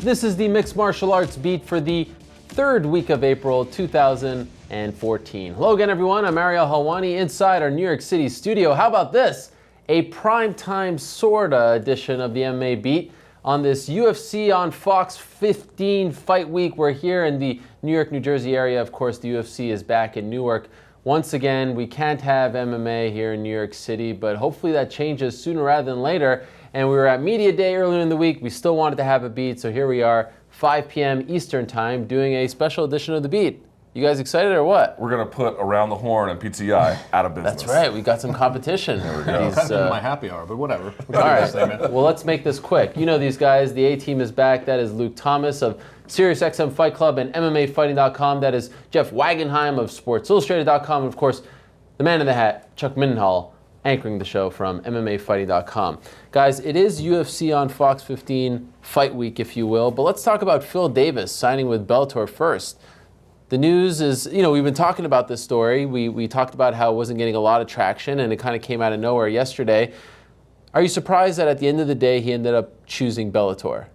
This is the Mixed Martial Arts Beat for the third week of April 2014. Hello again, everyone. I'm Ariel Helwani inside our New York City studio. How about this? A primetime sorta edition of the MMA Beat on this UFC on Fox 15 fight week. We're here in the New York, New Jersey area. Of course, the UFC is back in Newark. Once again, we can't have MMA here in New York City, but hopefully that changes sooner rather than later. And we were at Media Day earlier in the week. We still wanted to have a beat, so here we are, 5 p.m. Eastern Time, doing a special edition of the Beat. You guys excited or what? We're going to put Around the Horn and PTI out of business. That's right. We got some competition. There we go. Kind of my happy hour, but whatever. All right. Well, let's make this quick. You know these guys. The A-Team is back. That is Luke Thomas of SiriusXM Fight Club and MMAfighting.com. That is Jeff Wagenheim of SportsIllustrated.com. And, of course, the man in the hat, Chuck Mindenhall, anchoring the show from MMAfighting.com. Guys, it is UFC on Fox 15 fight week, if you will. But let's talk about Phil Davis signing with Bellator first. The news is, we've been talking about this story. We talked about how it wasn't getting a lot of traction, and it kind of came out of nowhere yesterday. Are you surprised that at the end of the day he ended up choosing Bellator?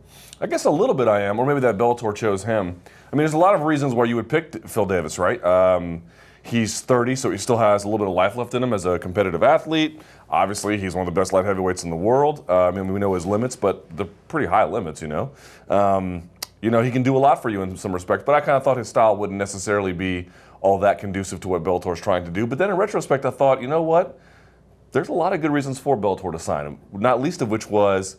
I guess a little bit I am, or maybe that Bellator chose him. I mean, there's a lot of reasons why you would pick Phil Davis, right? He's 30, so he still has a little bit of life left in him as a competitive athlete. Obviously, he's one of the best light heavyweights in the world. I mean, we know his limits, but they're pretty high limits, He can do a lot for you in some respects, but I kind of thought his style wouldn't necessarily be all that conducive to what Bellator's trying to do. But then in retrospect, I thought, you know what? There's a lot of good reasons for Bellator to sign him, not least of which was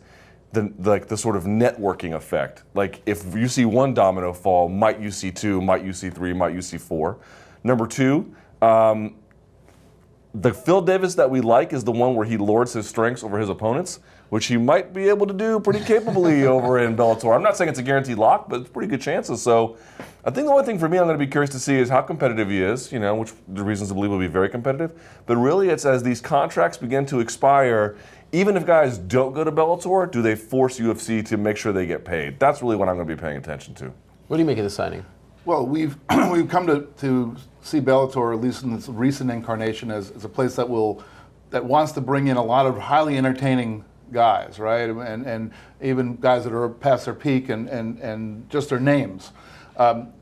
the sort of networking effect. Like, if you see one domino fall, might you see two, might you see three, might you see four. Number two, the Phil Davis that we like is the one where he lords his strengths over his opponents, which he might be able to do pretty capably over in Bellator. I'm not saying it's a guaranteed lock, but it's pretty good chances. So I think the only thing for me I'm going to be curious to see is how competitive he is, which the reasons to believe will be very competitive. But really it's as these contracts begin to expire, even if guys don't go to Bellator, do they force UFC to make sure they get paid? That's really what I'm going to be paying attention to. What do you make of the signing? Well, we've come to see Bellator, at least in its recent incarnation, as a place that wants to bring in a lot of highly entertaining guys, right? And even guys that are past their peak and just their names.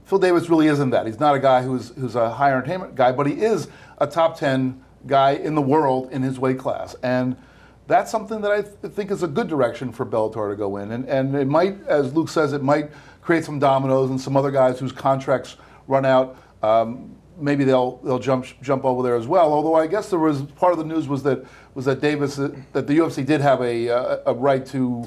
Phil Davis really isn't that. He's not a guy who's a high entertainment guy, but he is a top 10 guy in the world in his weight class. And that's something that I think is a good direction for Bellator to go in. And it might, as Luke says, it might create some dominoes and some other guys whose contracts run out. Maybe they'll jump over there as well. Although I guess there was part of the news was that Davis that the UFC did have a right to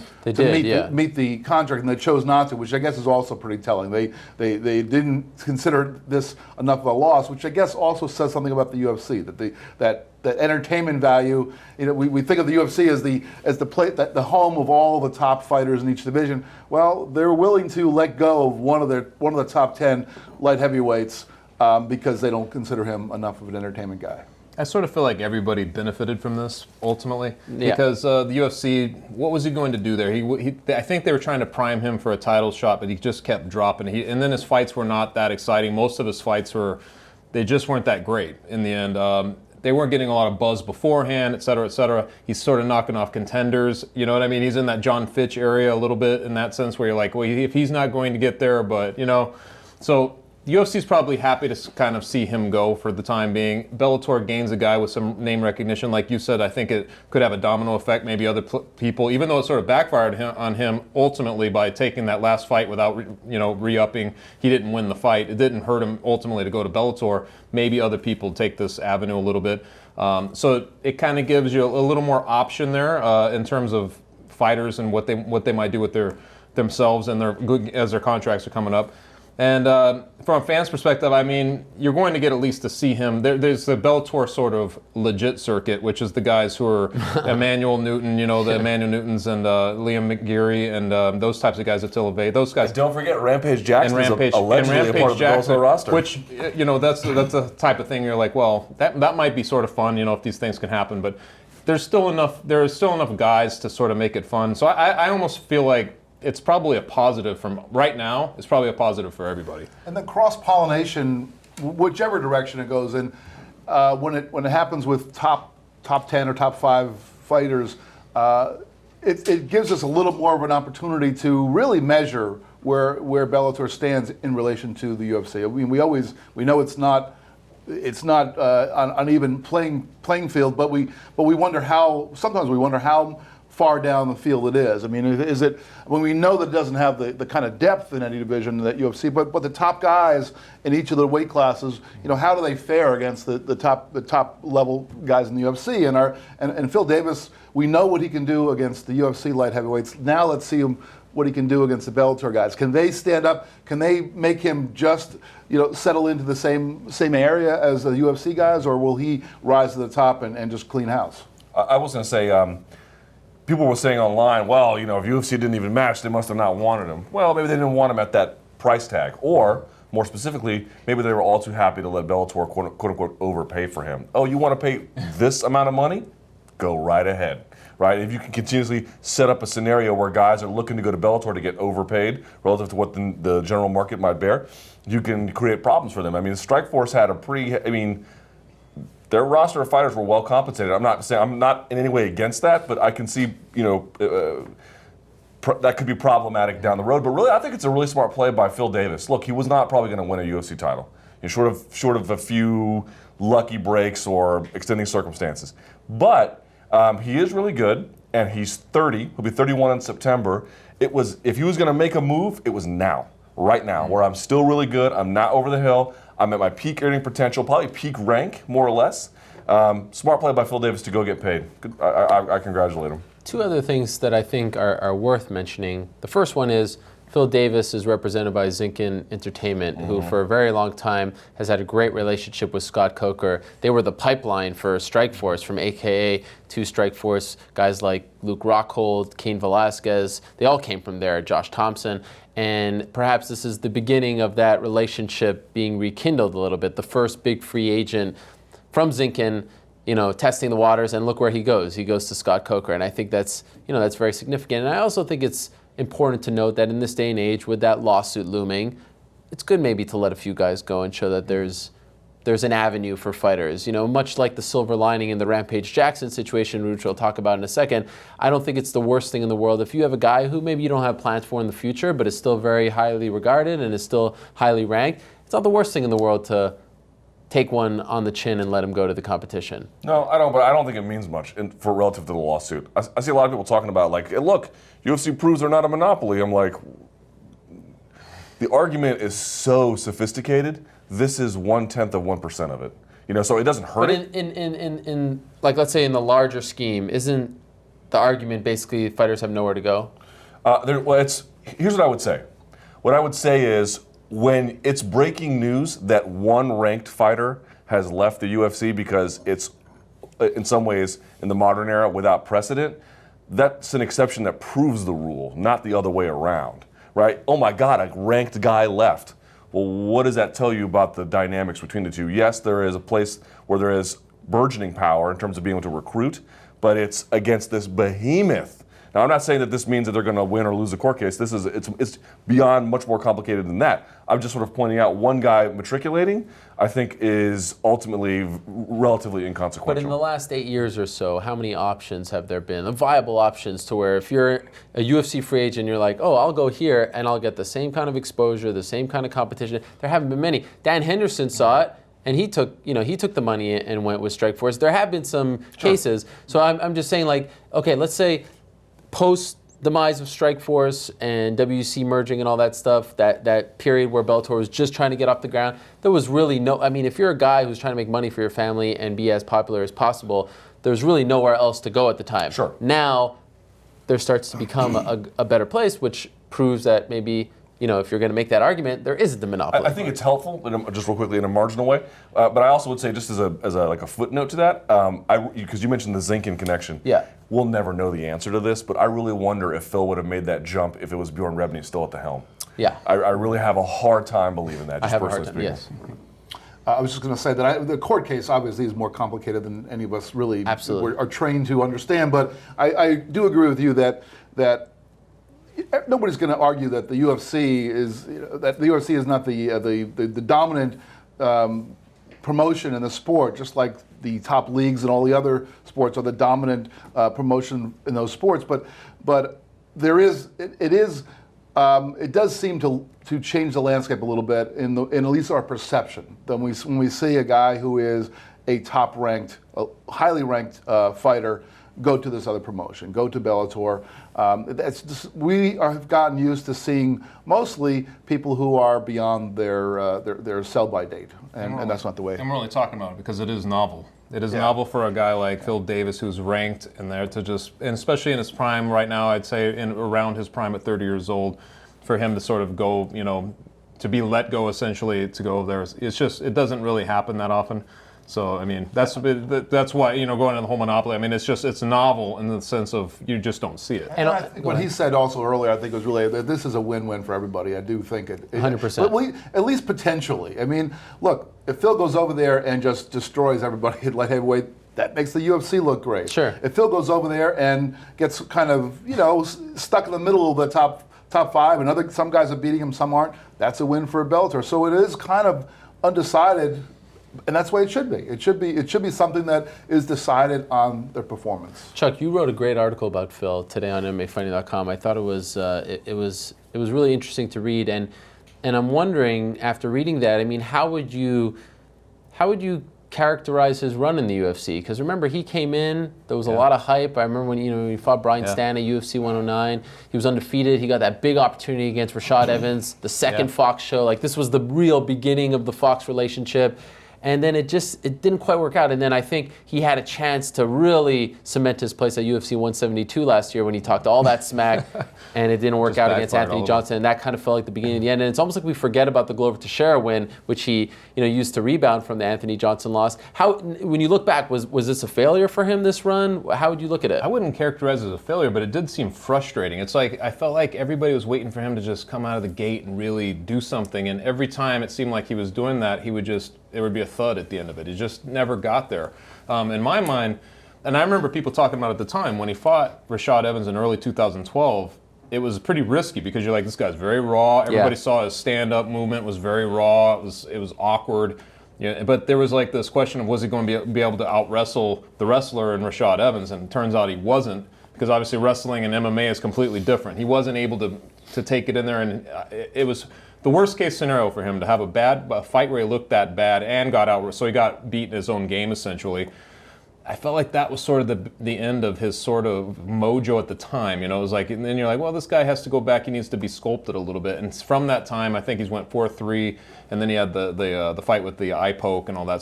meet the contract, and they chose not to, which I guess is also pretty telling. They didn't consider this enough of a loss, which I guess also says something about the UFC that entertainment value. We think of the UFC as the home of all the top fighters in each division. Well, they're willing to let go of one of the top 10 light heavyweights because they don't consider him enough of an entertainment guy. I sort of feel like everybody benefited from this ultimately, because the UFC, what was he going to do there? I think they were trying to prime him for a title shot, but he just kept dropping. And then his fights were not that exciting. Most of his fights they just weren't that great in the end. They weren't getting a lot of buzz beforehand, et cetera, et cetera. He's sort of knocking off contenders. You know what I mean? He's in that John Fitch area a little bit in that sense where you're like, well, if he's not going to get there, but, So the UFC's probably happy to kind of see him go for the time being. Bellator gains a guy with some name recognition. Like you said, I think it could have a domino effect. Maybe other people, even though it sort of backfired on him ultimately by taking that last fight without, re-upping. He didn't win the fight. It didn't hurt him ultimately to go to Bellator. Maybe other people take this avenue a little bit. So it kind of gives you a little more option there in terms of fighters and what they might do with themselves and as their contracts are coming up. And from a fan's perspective, I mean, you're going to get at least to see him. There's the Bellator sort of legit circuit, which is the guys who are Emmanuel Newton, the Emmanuel Newtons and Liam McGeary and those types of guys at Tillavey. Those guys. And don't forget Rampage Jackson is allegedly a part of the Bellator roster. Which, that's the type of thing you're like, well, that might be sort of fun, if these things can happen. But there are still enough guys to sort of make it fun. So I almost feel like it's probably a positive from right now. It's probably a positive for everybody. And the cross-pollination, whichever direction it goes in, when it happens with top 10 or top 5 fighters, it gives us a little more of an opportunity to really measure where Bellator stands in relation to the UFC. I mean, we know it's not an even playing field, but we wonder sometimes we wonder how far down the field it is. I mean, is it when we know that it doesn't have the kind of depth in any division that UFC, but the top guys in each of the weight classes, how do they fare against the top level guys in the UFC? And Phil Davis, we know what he can do against the UFC light heavyweights. Now let's see what he can do against the Bellator guys. Can they stand up? Can they make him just settle into the same area as the UFC guys, or will he rise to the top and just clean house? I was going to say. People were saying online, well, if UFC didn't even match, they must have not wanted him. Well, maybe they didn't want him at that price tag. Or, more specifically, maybe they were all too happy to let Bellator, quote-unquote, overpay for him. Oh, you want to pay this amount of money? Go right ahead. Right? If you can continuously set up a scenario where guys are looking to go to Bellator to get overpaid relative to what the general market might bear, you can create problems for them. I mean, Strikeforce had their roster of fighters were well compensated. I'm not in any way against that, but I can see, that could be problematic down the road. But really, I think it's a really smart play by Phil Davis. Look, he was not probably going to win a UFC title, short of a few lucky breaks or extending circumstances. But he is really good, and he's 30. He'll be 31 in September. If he was going to make a move, it was now, right now, where I'm still really good. I'm not over the hill. I'm at my peak earning potential, probably peak rank, more or less. Smart play by Phil Davis to go get paid. I congratulate him. Two other things that I think are worth mentioning. The first one is Phil Davis is represented by Zinkin Entertainment, who for a very long time has had a great relationship with Scott Coker. They were the pipeline for Strikeforce, from AKA to Strikeforce. Guys like Luke Rockhold, Cain Velasquez, they all came from there, Josh Thompson. And perhaps this is the beginning of that relationship being rekindled a little bit. The first big free agent from Zinkin, testing the waters, and look where he goes. He goes to Scott Coker, and I think that's very significant. And I also think it's important to note that in this day and age, with that lawsuit looming, it's good maybe to let a few guys go and show that there's an avenue for fighters. Much like the silver lining in the Rampage Jackson situation, which we'll talk about in a second, I don't think it's the worst thing in the world if you have a guy who maybe you don't have plans for in the future, but is still very highly regarded and is still highly ranked. It's not the worst thing in the world to take one on the chin and let him go to the competition. No, I don't. But I don't think it means much for relative to the lawsuit. I see a lot of people talking about hey, look, UFC proves they're not a monopoly. I'm like, the argument is so sophisticated. This is 1/10 of 1% of it. So it doesn't hurt. But in let's say in the larger scheme, isn't the argument basically fighters have nowhere to go? Here's what I would say. What I would say is, when it's breaking news that one ranked fighter has left the UFC because it's, in some ways, in the modern era without precedent, that's an exception that proves the rule, not the other way around, right? Oh my God, a ranked guy left. Well, what does that tell you about the dynamics between the two? Yes, there is a place where there is burgeoning power in terms of being able to recruit, but it's against this behemoth. Now, I'm not saying that this means that they're going to win or lose a court case. It's beyond much more complicated than that. I'm just sort of pointing out one guy matriculating, I think, is ultimately relatively inconsequential. But in the last 8 years or so, how many options have there been? Viable options to where if you're a UFC free agent, you're like, oh, I'll go here and I'll get the same kind of exposure, the same kind of competition. There haven't been many. Dan Henderson saw it. And he took the money and went with Strikeforce. There have been some cases. So I'm just saying, okay, let's say post demise of Strikeforce and WC merging and all that stuff, that period where Bellator was just trying to get off the ground, there was really if you're a guy who's trying to make money for your family and be as popular as possible, there's really nowhere else to go at the time. Sure. Now, there starts to become a better place, which proves that maybe, if you're going to make that argument, there isn't the monopoly. I think it's helpful, just real quickly, in a marginal way. But I also would say, just as a footnote to that, because you mentioned the Zinkin connection. Yeah. We'll never know the answer to this, but I really wonder if Phil would have made that jump if it was Bjorn Rebney still at the helm. Yeah. I really have a hard time believing that. Just I have a hard personally time. speaking. Yes. I was just going to say that the court case obviously is more complicated than any of us really are trained to understand. But I do agree with you that nobody's going to argue that the UFC is not the dominant promotion in the sport, just like the top leagues and all the other sports are the dominant promotion in those sports. But it is it does seem to change the landscape a little bit in at least our perception. When we see a guy who is a top-ranked, highly ranked fighter go to this other promotion, go to Bellator. We have gotten used to seeing mostly people who are beyond their sell-by date, and that's not the way. And we're only talking about it because it is novel. It is novel for a guy like Phil Davis, who's ranked in there to just, and especially in his prime right now, I'd say around his prime at 30 years old, for him to sort of go, to be let go essentially to go there. It's just, it doesn't really happen that often. So, I mean, that's why, going to the whole monopoly, I mean, it's novel in the sense of you just don't see it. And I think what he said also earlier, I think was really that this is a win-win for everybody. I do think it 100%. At least potentially. I mean, look, if Phil goes over there and just destroys everybody at light heavyweight, that makes the UFC look great. Sure. If Phil goes over there and gets kind of, stuck in the middle of the top five, and some guys are beating him, some aren't, that's a win for Bellator. So it is kind of undecided. And that's the way it should be. It should be something that is decided on their performance. Chuck, you wrote a great article about Phil today on MMAfighting.com. I thought it was really interesting to read, and I'm wondering, after reading that, I mean, how would you characterize his run in the UFC? Because remember, he came in, there was a lot of hype. I remember when he fought Brian Stann at UFC 109. He was undefeated. He got that big opportunity against Rashad Evans, the second Fox show. Like, this was the real beginning of the Fox relationship. And then it didn't quite work out. And then I think he had a chance to really cement his place at UFC 172 last year when he talked all that smack, and it didn't work out against Anthony Johnson. And that kind of felt like the beginning and the end. And it's almost like we forget about the Glover Teixeira win, which he used to rebound from the Anthony Johnson loss. How, when you look back, was this a failure for him, this run? How would you look at it? I wouldn't characterize it as a failure, but it did seem frustrating. It's like I felt like everybody was waiting for him to just come out of the gate and really do something. And every time it seemed like he was doing that, there would be a thud at the end of it. He just never got there. In my mind, and I remember people talking about it at the time, when he fought Rashad Evans in early 2012, it was pretty risky because you're like, this guy's very raw. Everybody saw his stand-up movement was very raw. It was awkward. But there was like this question of, was he going to be able to out-wrestle the wrestler in Rashad Evans? And it turns out he wasn't, because obviously wrestling and MMA is completely different. He wasn't able to take it in there, and it was the worst case scenario for him to have a fight where he looked that bad and got out, so he got beat in his own game essentially. I felt like that was sort of the end of his sort of mojo at the time. It was like, and then you're like, well, this guy has to go back. He needs to be sculpted a little bit. And from that time, I think he's went 4-3, and then he had the fight with the eye poke and all that.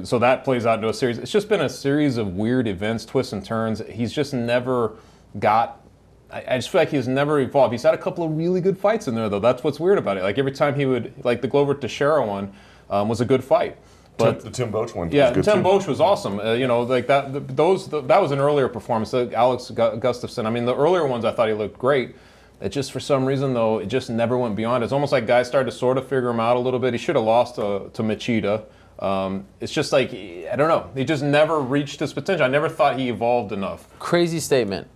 So that plays out into a series. It's just been a series of weird events, twists and turns. He's just never got. I just feel like he's never evolved. He's had a couple of really good fights in there, though. That's what's weird about it. Like every time he would, like the Glover Teixeira one, was a good fight. But the Tim Boetsch one, yeah, was good Tim too. Boetsch was awesome. Like that. That was an earlier performance. Alex Gustafsson. I mean, the earlier ones I thought he looked great. It just, for some reason, though, it just never went beyond. It's almost like guys started to sort of figure him out a little bit. He should have lost to Machida. It's just like, I don't know. He just never reached his potential. I never thought he evolved enough. Crazy statement.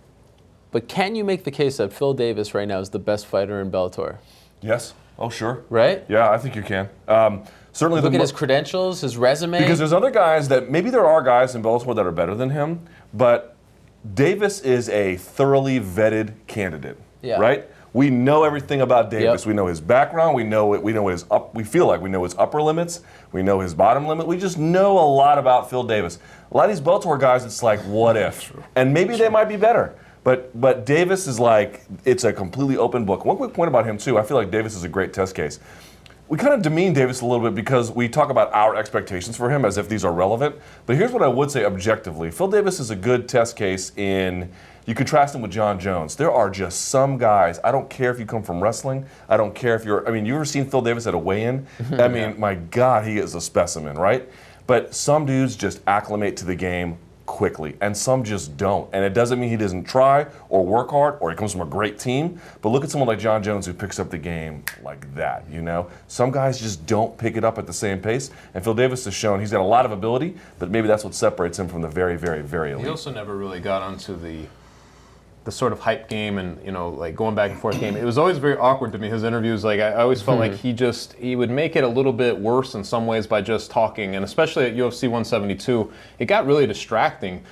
But can you make the case that Phil Davis right now is the best fighter in Bellator? Yes. Oh, sure. Right? Yeah, I think you can. Certainly. Look at his credentials, his resume. Because there's other guys that, maybe there are guys in Bellator that are better than him, but Davis is a thoroughly vetted candidate. Yeah. Right? We know everything about Davis. Yep. We know his background. We know we feel like we know his upper limits. We know his bottom limit. We just know a lot about Phil Davis. A lot of these Bellator guys, it's like, what if? And maybe they might be better. But Davis is like, it's a completely open book. One quick point about him, too. I feel like Davis is a great test case. We kind of demean Davis a little bit because we talk about our expectations for him as if these are relevant. But here's what I would say objectively. Phil Davis is a good test case you contrast him with John Jones. There are just some guys, I don't care if you come from wrestling, I don't care if you ever seen Phil Davis at a weigh-in? I mean, my God, he is a specimen, right? But some dudes just acclimate to the game quickly, and some just don't. And it doesn't mean he doesn't try or work hard or he comes from a great team, but look at someone like John Jones who picks up the game like that, Some guys just don't pick it up at the same pace, and Phil Davis has shown he's got a lot of ability, but maybe that's what separates him from the very, very, very elite. He also never really got onto the sort of hype game and, like going back and forth game. It was always very awkward to me, his interviews. Like, I always felt like he would make it a little bit worse in some ways by just talking, and especially at UFC 172, it got really distracting.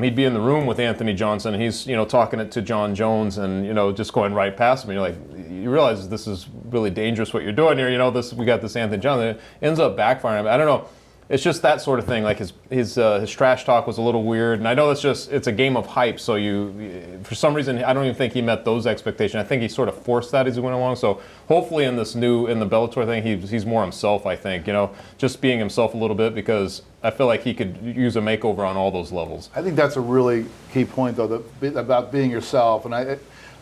he'd be in the room with Anthony Johnson, and he's talking it to John Jones, and just going right past him. And you're like, you realize this is really dangerous what you're doing here. We got this Anthony Johnson. It ends up backfiring. I don't know. It's just that sort of thing. Like his trash talk was a little weird, and I know it's a game of hype. So for some reason, I don't even think he met those expectations. I think he sort of forced that as he went along. So hopefully in the Bellator thing, he's more himself. I think just being himself a little bit, because I feel like he could use a makeover on all those levels. I think that's a really key point, though, about being yourself. And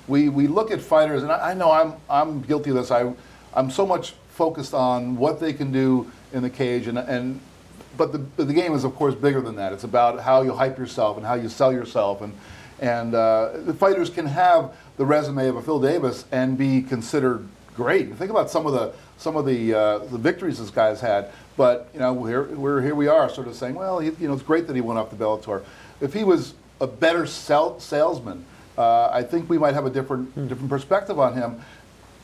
we look at fighters, and I know I'm guilty of this. I'm so much focused on what they can do in the cage, but the game is, of course, bigger than that. It's about how you hype yourself and how you sell yourself, and the fighters can have the resume of a Phil Davis and be considered great. Think about some of the victories this guy's had. But here we are, sort of saying, well, it's great that he went off the Bellator. If he was a better salesman, I think we might have a different perspective on him.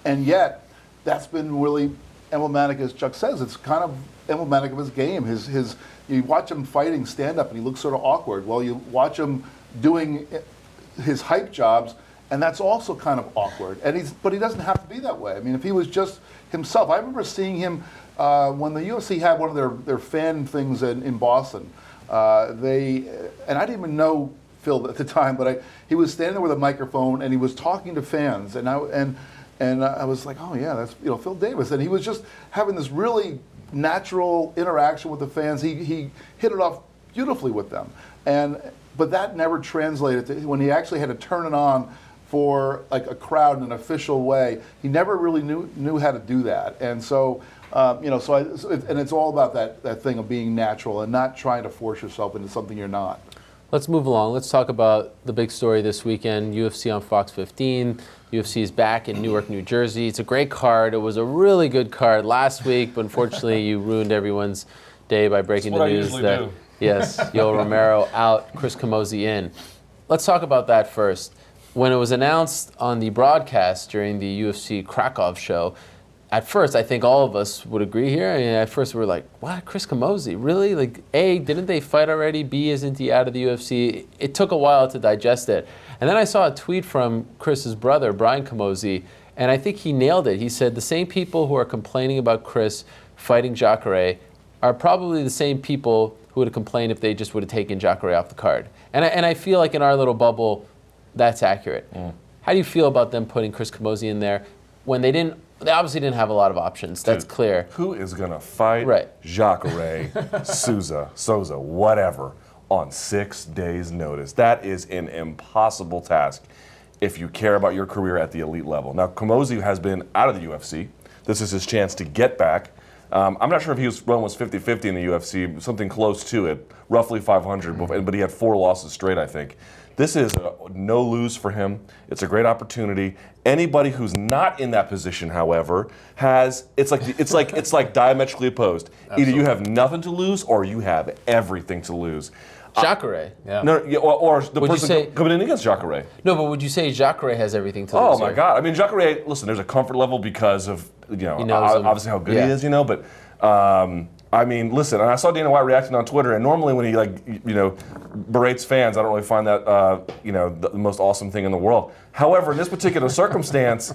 And yet, that's been really emblematic, as Chuck says. It's kind of emblematic of his game. You watch him fighting stand up, and he looks sort of awkward. Well, you watch him doing his hype jobs, and that's also kind of awkward. But he doesn't have to be that way. I mean, if he was just himself. I remember seeing him when the UFC had one of their fan things in Boston. And I didn't even know Phil at the time, but he was standing there with a microphone, and he was talking to fans, and I was like, oh yeah, that's Phil Davis, and he was just having this really natural interaction with the fans. He hit it off beautifully with them, but that never translated to when he actually had to turn it on for like a crowd in an official way. He never really knew how to do that, and so and it's all about that thing of being natural and not trying to force yourself into something you're not. Let's move along. Let's talk about the big story this weekend, UFC on Fox 15. UFC is back in Newark, New Jersey. It's a great card. It was a really good card last week, but unfortunately you ruined everyone's day by breaking the news that, yes, Yoel Romero out, Chris Camozzi in. Let's talk about that first. When it was announced on the broadcast during the UFC Krakow show, at first, I think all of us would agree here. I mean, at first, we were like, what, Chris Camozzi? Really? Like, A, didn't they fight already? B, isn't he out of the UFC? It took a while to digest it. And then I saw a tweet from Chris's brother, Brian Camozzi, and I think he nailed it. He said, the same people who are complaining about Chris fighting Jacare are probably the same people who would have complained if they just would have taken Jacare off the card. And I feel like in our little bubble, that's accurate. How do you feel about them putting Chris Camozzi in there when they obviously didn't have a lot of options. That's clear. Who is going to fight Jacare, Souza, whatever, on 6 days' notice? That is an impossible task if you care about your career at the elite level. Now, Camozzi has been out of the UFC. This is his chance to get back. I'm not sure if his run was 50-50 in the UFC, something close to it, roughly 500, but he had 4 losses straight, I think. This is a no-lose for him. It's a great opportunity. Anybody who's not in that position, however, it's like diametrically opposed. Absolutely. Either you have nothing to lose or you have everything to lose. Jacare. Yeah. No, or the person coming in against Jacare. No, but would you say Jacare has everything to lose? Oh my God! I mean, Jacare. Listen, there's a comfort level because of obviously how good he is, but. I mean, listen, and I saw Dana White reacting on Twitter, and normally when he berates fans, I don't really find that the most awesome thing in the world. However, in this particular circumstance,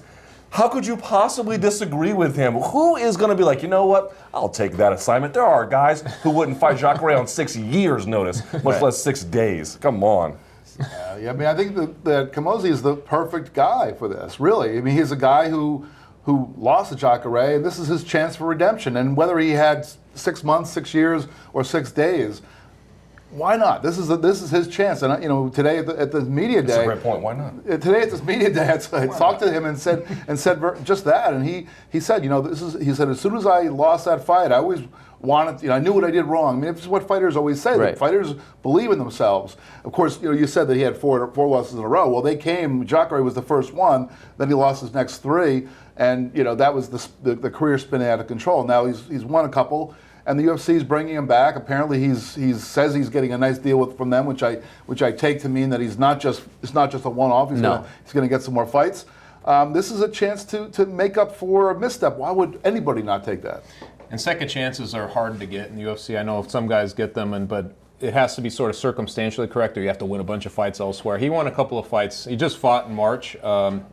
how could you possibly disagree with him? Who is going to be like, you know what? I'll take that assignment. There are guys who wouldn't fight Jacare on 6 years' notice, much less 6 days. Come on. Yeah, I mean, I think that Camozzi is the perfect guy for this. Really, I mean, he's a guy who lost to Jacare, and this is his chance for redemption. And whether he had 6 months, 6 years, or 6 days, why not? This is his chance. And today at the media day, that's a great point. Why not? Today at this media day, I talked to him and said just that. And he said, he said, as soon as I lost that fight, I always wanted, I knew what I did wrong. I mean, it's what fighters always say. That fighters believe in themselves. Of course, you said that he had four losses in a row. Well, Jacare was the first one. Then he lost his next 3. And that was the career spinning out of control. Now he's won a couple, and the UFC is bringing him back. Apparently he says he's getting a nice deal from them, which I take to mean that it's not just a one-off. He's going to get some more fights. This is a chance to make up for a misstep. Why would anybody not take that? And second chances are hard to get in the UFC. I know some guys get them, but it has to be sort of circumstantially correct, or you have to win a bunch of fights elsewhere. He won a couple of fights. He just fought in March, and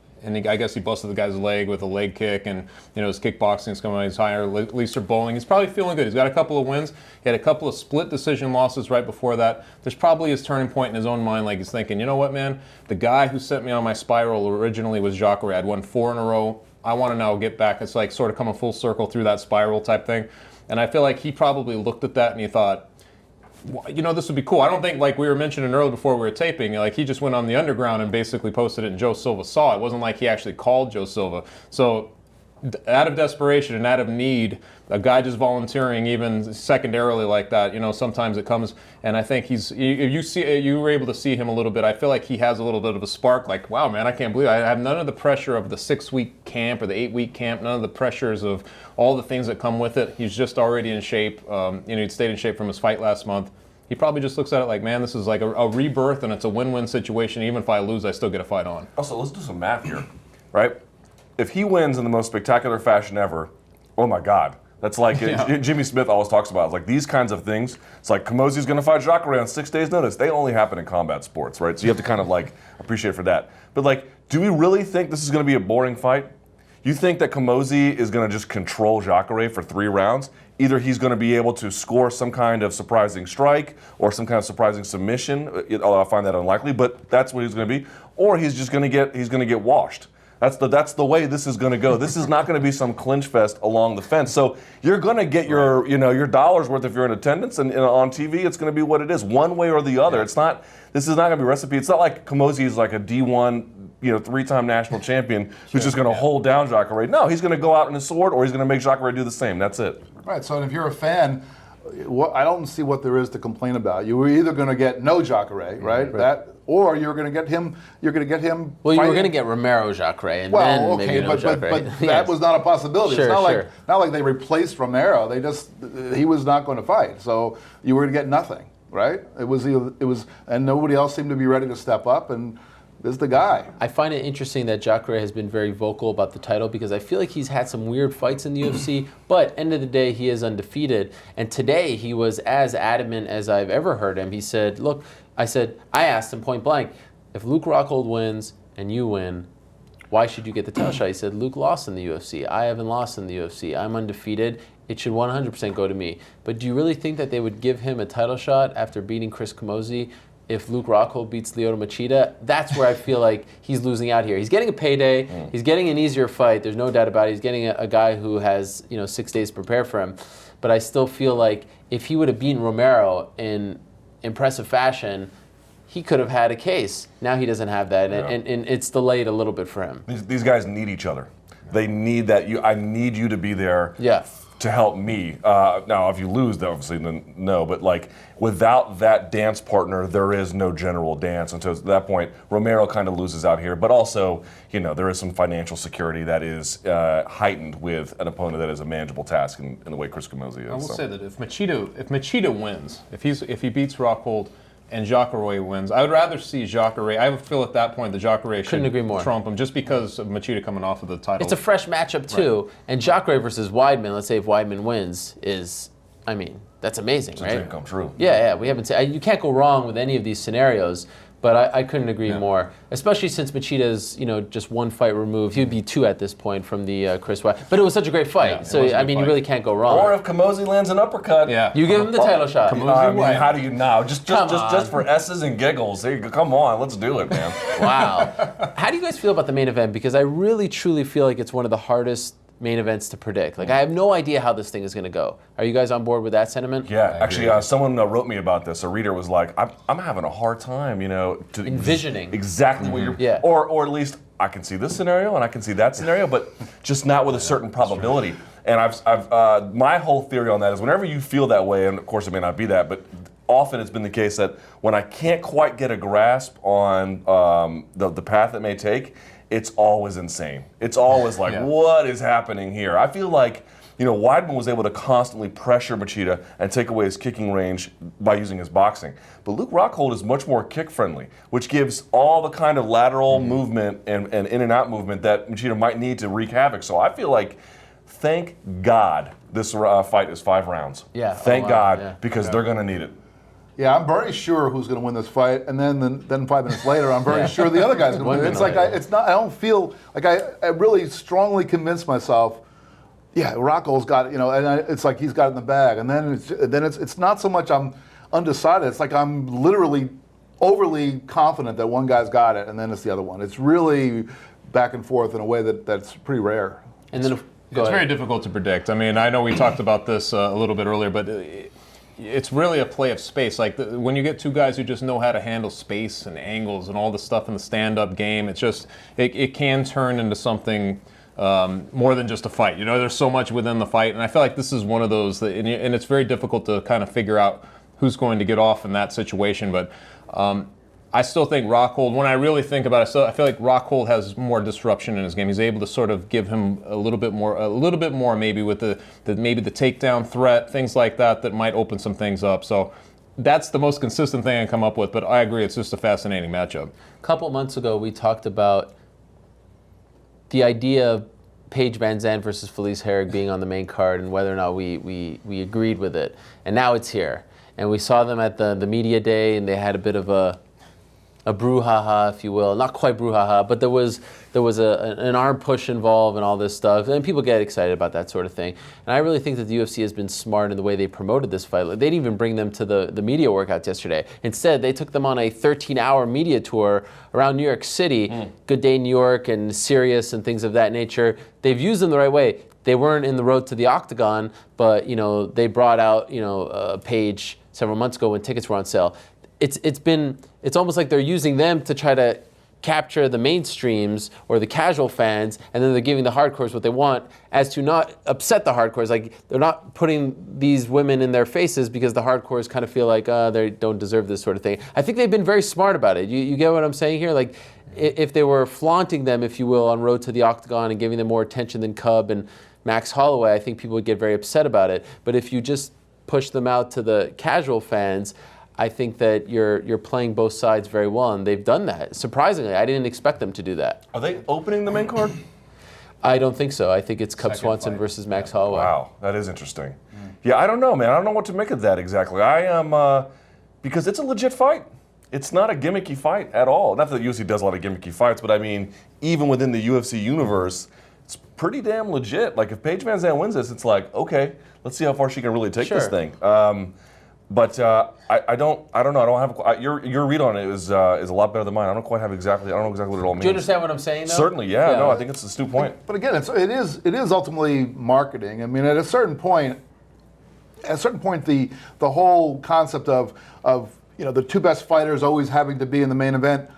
I guess he busted the guy's leg with a leg kick, and his kickboxing is coming on his higher. At least they're bowling. He's probably feeling good. He's got a couple of wins. He had a couple of split decision losses right before that. There's probably his turning point in his own mind, like he's thinking, you know what, man? The guy who sent me on my spiral originally was Jacare. I'd won 4 in a row. I want to now get back. It's like sort of coming full circle through that spiral type thing. And I feel like he probably looked at that and he thought, this would be cool. I don't think, like we were mentioning earlier before we were taping, like he just went on the underground and basically posted it and Joe Silva saw it. It wasn't like he actually called Joe Silva. So out of desperation and out of need, a guy just volunteering even secondarily like that, sometimes it comes, and I think you were able to see him a little bit. I feel like he has a little bit of a spark, like, wow, man, I can't believe I have none of the pressure of the 6-week camp or the 8-week camp, none of the pressures of all the things that come with it. He's just already in shape. He'd stayed in shape from his fight last month. He probably just looks at it like, man, this is like a rebirth, and it's a win-win situation. Even if I lose, I still get a fight on. Also, let's do some math here, right? If he wins in the most spectacular fashion ever, oh my God. That's like Jimmy Smith always talks about. It's like these kinds of things. It's like Kamozi's going to fight Jacare on 6 days' notice. They only happen in combat sports, right? So you have to kind of like appreciate for that. But like, do we really think this is going to be a boring fight? You think that Kamozi is going to just control Jacare for 3 rounds? Either he's going to be able to score some kind of surprising strike or some kind of surprising submission. I find that unlikely, but that's what he's going to be. Or he's just going to get washed. That's the way this is going to go. This is not going to be some clinch fest along the fence. So you're going to get your dollar's worth if you're in attendance, and on TV it's going to be what it is, one way or the other. Yeah. This is not going to be a recipe. It's not like Kamozi is like a D1, 3-time national champion who's just going to hold down Jacare. No, he's going to go out in his sword, or he's going to make Jacare do the same. That's it. Right. So if you're a fan, I don't see what there is to complain about. You were either going to get no Jacare, right? Or you're going to get him. You're going to get him. Well, you were going to get Romero Jacare, and then maybe no Jacare. But that was not a possibility. Sure, it's not like they replaced Romero. He was not going to fight. So you were going to get nothing, right? It was, and nobody else seemed to be ready to step up. And this is the guy. I find it interesting that Jacare has been very vocal about the title, because I feel like he's had some weird fights in the UFC, but end of the day, he is undefeated. And today, he was as adamant as I've ever heard him. He said, look, I asked him point blank, if Luke Rockhold wins and you win, why should you get the title shot? He said, Luke lost in the UFC. I haven't lost in the UFC. I'm undefeated. It should 100% go to me. But do you really think that they would give him a title shot after beating Chris Camozzi if Luke Rockhold beats Lyoto Machida? That's where I feel like he's losing out here. He's getting a payday. He's getting an easier fight. There's no doubt about it. He's getting a guy who has 6 days to prepare for him. But I still feel like if he would have beaten Romero in impressive fashion, he could have had a case. Now he doesn't have that, and it's delayed a little bit for him. These guys need each other. They need that. I need you to be there. Yeah. To help me. Now, if you lose, obviously, then no. But like, without that dance partner, there is no general dance. And so at that point, Romero kind of loses out here. But also, there is some financial security that is heightened with an opponent that is a manageable task in the way Chris Camozzi is. I will say that if Machida wins, if he beats Rockhold and Jacare wins, I would rather see Jacare. I feel at that point that Jacare should trump him, just because of Machida coming off of the title. It's a fresh matchup too, and Jacare versus Weidman. Let's say if Weidman wins, that's amazing, right? It's a dream come true. Yeah. We haven't seen. You can't go wrong with any of these scenarios. But I couldn't agree more, especially since Machida's just 1 fight removed. He'd be 2 at this point from the Chris Weidman. But it was such a great fight. Yeah, so you really can't go wrong. Or if Camozzi lands an uppercut, you give him the title shot. How do you know? Just for S's and giggles. There you go. Come on, let's do it, man. Wow. How do you guys feel about the main event? Because I really truly feel like it's one of the hardest main events to predict. Like, I have no idea how this thing is going to go. Are you guys on board with that sentiment? Yeah, actually, someone wrote me about this. A reader was like, I'm having a hard time, envisioning exactly what you're, or at least I can see this scenario and I can see that scenario, but just not with a certain probability. And I've my whole theory on that is whenever you feel that way, and of course it may not be that, but often it's been the case that when I can't quite get a grasp on the path it may take, it's always insane. It's always like, what is happening here? I feel like, Weidman was able to constantly pressure Machida and take away his kicking range by using his boxing. But Luke Rockhold is much more kick-friendly, which gives all the kind of lateral movement and in and out movement that Machida might need to wreak havoc. So I feel like, thank God this fight is 5 rounds. Yeah. Thank God, because they're going to need it. Yeah, I'm very sure who's going to win this fight, and then 5 minutes later, I'm very sure the other guy's going to win. It's like it's not. I don't feel like I really strongly convinced myself. Yeah, Rocco's got it, and it's like he's got it in the bag. And then it's not so much I'm undecided. It's like I'm literally overly confident that one guy's got it, and then it's the other one. It's really back and forth in a way that's pretty rare. And then it's very difficult to predict. I mean, I know we talked about this a little bit earlier, but it's really a play of space. Like when you get two guys who just know how to handle space and angles and all the stuff in the stand-up game, it's just it can turn into something more than just a fight. There's so much within the fight, and I feel like this is one of those and it's very difficult to kind of figure out who's going to get off in that situation. But I still think Rockhold, when I really think about it, I feel like Rockhold has more disruption in his game. He's able to sort of give him a little bit more maybe with the takedown threat, things like that might open some things up. So that's the most consistent thing I come up with, but I agree, it's just a fascinating matchup. A couple months ago, we talked about the idea of Paige Van Zandt versus Felice Herrig being on the main card and whether or not we agreed with it. And now it's here. And we saw them at the media day, and they had a bit of a brouhaha, if you will. Not quite brouhaha, but there was an arm push involved and all this stuff. And people get excited about that sort of thing. And I really think that the UFC has been smart in the way they promoted this fight. They didn't even bring them to the media workouts yesterday. Instead, they took them on a 13-hour media tour around New York City, Good Day New York and Sirius and things of that nature. They've used them the right way. They weren't in the road to the octagon, but they brought out a Paige several months ago when tickets were on sale. It's almost like they're using them to try to capture the mainstreams or the casual fans, and then they're giving the hardcores what they want, as to not upset the hardcores. Like, they're not putting these women in their faces because the hardcores kind of feel like they don't deserve this sort of thing. I think they've been very smart about it. You get what I'm saying here? Like, if they were flaunting them, if you will, on Road to the Octagon and giving them more attention than Cub and Max Holloway, I think people would get very upset about it. But if you just push them out to the casual fans, I think that you're playing both sides very well, and they've done that. Surprisingly, I didn't expect them to do that. Are they opening the main card? I don't think so. I think it's Cub Swanson versus Max Holloway. Wow, that is interesting. Yeah, I don't know, man. I don't know what to make of that exactly. I am, because it's a legit fight. It's not a gimmicky fight at all. Not that the UFC does a lot of gimmicky fights, but I mean, even within the UFC universe, it's pretty damn legit. Like, if Paige Van Zandt wins this, it's like, okay, let's see how far she can really take this thing. But I don't know. I don't have your read on it is a lot better than mine. I don't know exactly what it all means. Do you understand what I'm saying, though? Certainly, yeah. No, I think it's a astute point. But again, it is ultimately marketing. I mean, at a certain point, the whole concept of the two best fighters always having to be in the main event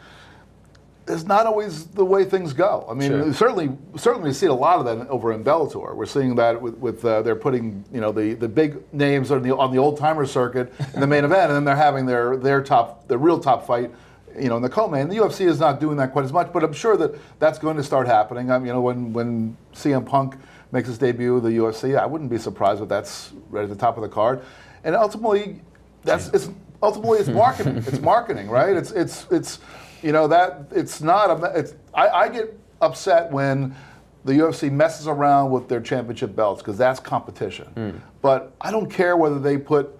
is not always the way things go. I mean, certainly we see a lot of that over in Bellator. We're seeing that with they're putting the big names on the old timer circuit in the main event, and then they're having their real top fight, in the co-main. The UFC is not doing that quite as much, but I'm sure that's going to start happening. When CM Punk makes his debut with the UFC, I wouldn't be surprised if that's right at the top of the card. And ultimately, it's marketing. It's marketing, right? I get upset when the UFC messes around with their championship belts, because that's competition. But I don't care whether they put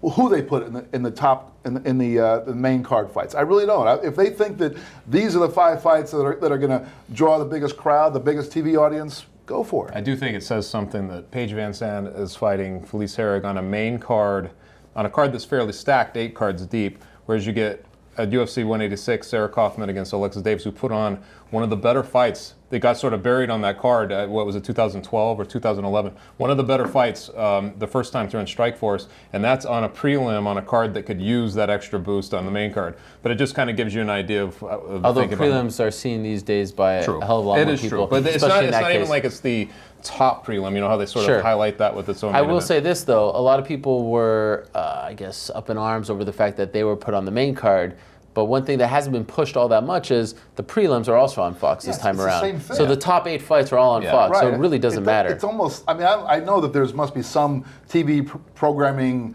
who they put in the main card fights. I really don't. If they think that these are the 5 fights that are going to draw the biggest crowd, the biggest TV audience, go for it. I do think it says something that Paige Van Zandt is fighting Felice Herrig on a main card, on a card that's fairly stacked, 8 cards deep, whereas you get at UFC 186, Sarah Kaufman against Alexis Davis, who put on one of the better fights. They got sort of buried on that card, 2012 or 2011? One of the better fights the first time through in Strikeforce, and that's on a prelim on a card that could use that extra boost on the main card. But it just kind of gives you an idea of although prelims are seen these days by a hell of a lot more people. It is true, but it's not even like it's the top prelim. You know how they sort of highlight that with its own I will say this, though. A lot of people were, I guess, up in arms over the fact that they were put on the main card. But one thing that hasn't been pushed all that much is the prelims are also on Fox this time around. The same thing. So the top 8 fights are all on Fox, so it really doesn't matter. It's almost, I know that there must be some TV programming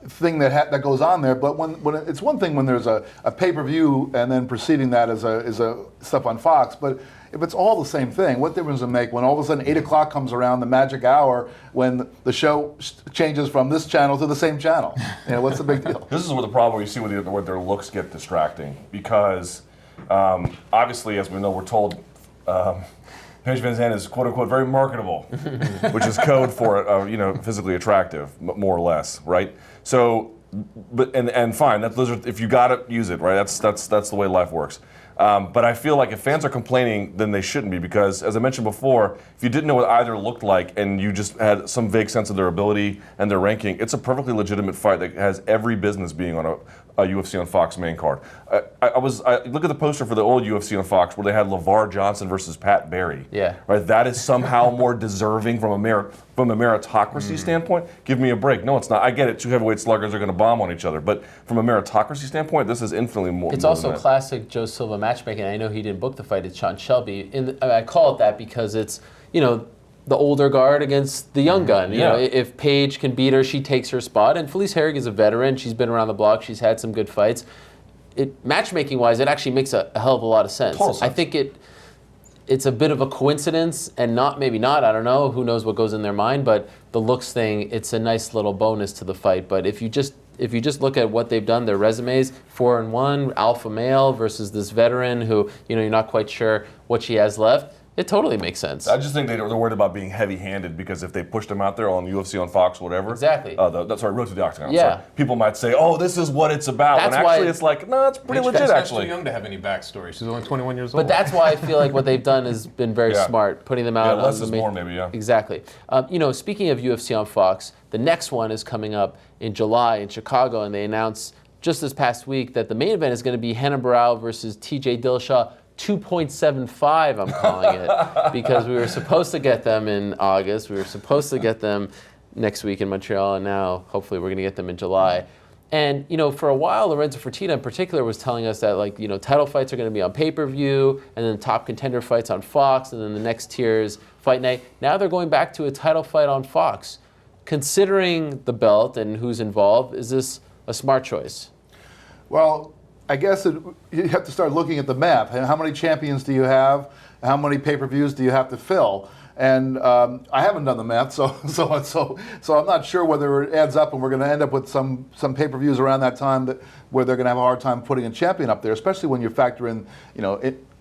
thing that goes on there. But when it's one thing when there's a pay-per-view and then preceding that is a stuff on Fox, but if it's all the same thing, what difference does it make when all of a sudden 8 o'clock comes around, the magic hour, when the show changes from this channel to the same channel? What's the big deal? This is where the problem you see where their looks get distracting, because obviously, as we know, we're told Paige Van Zandt is quote unquote very marketable, which is code for physically attractive, more or less, right? So, and fine. Those are, if you got it, use it, right? That's the way life works. But I feel like if fans are complaining, then they shouldn't be, because, as I mentioned before, if you didn't know what either looked like and you just had some vague sense of their ability and their ranking, it's a perfectly legitimate fight that has every business being on a UFC on Fox main card. I look at the poster for the old UFC on Fox where they had LeVar Johnson versus Pat Barry. Yeah. Right. That is somehow more deserving from a meritocracy standpoint. Give me a break. No, it's not. I get it. Two heavyweight sluggers are going to bomb on each other, but from a meritocracy standpoint, this is infinitely more. It's also classic Joe Silva matchmaking. I know he didn't book the fight. It's Sean Shelby. I call it that because it's the older guard against the young gun. You know, if Paige can beat her, she takes her spot. And Felice Herrig is a veteran. She's been around the block. She's had some good fights. Matchmaking-wise, it actually makes a hell of a lot of sense. Total sense. I think it's a bit of a coincidence, and maybe not. I don't know. Who knows what goes in their mind? But the looks thing, it's a nice little bonus to the fight. But if you just look at what they've done, their resumes, 4-1, alpha male versus this veteran who you're not quite sure what she has left. It totally makes sense. I just think they're worried about being heavy-handed, because if they pushed them out there on UFC on Fox, whatever. Exactly. Road to the Octagon. Yeah. Sorry, people might say, "Oh, this is what it's about." That's when actually why, it's like, no, it's pretty legit. She's Actually, too young to have any backstory. She's only 21 years old. But that's why I feel like what they've done has been very smart, putting them out. Less is more, maybe. Yeah. Exactly. Speaking of UFC on Fox, the next one is coming up in July in Chicago, and they announced just this past week that the main event is going to be Renan Barão versus T.J. Dillashaw. 2.75, I'm calling it, because we were supposed to get them in August. We were supposed to get them next week in Montreal, and now hopefully we're going to get them in July. And for a while, Lorenzo Fertitta in particular was telling us that title fights are going to be on pay-per-view, and then top contender fights on Fox, and then the next tier is Fight Night. Now they're going back to a title fight on Fox. Considering the belt and who's involved, is this a smart choice? Well, I guess you have to start looking at the math. How many champions do you have? How many pay-per-views do you have to fill? And I haven't done the math, so I'm not sure whether it adds up, and we're going to end up with some pay-per-views around that time where they're going to have a hard time putting a champion up there, especially when you factor in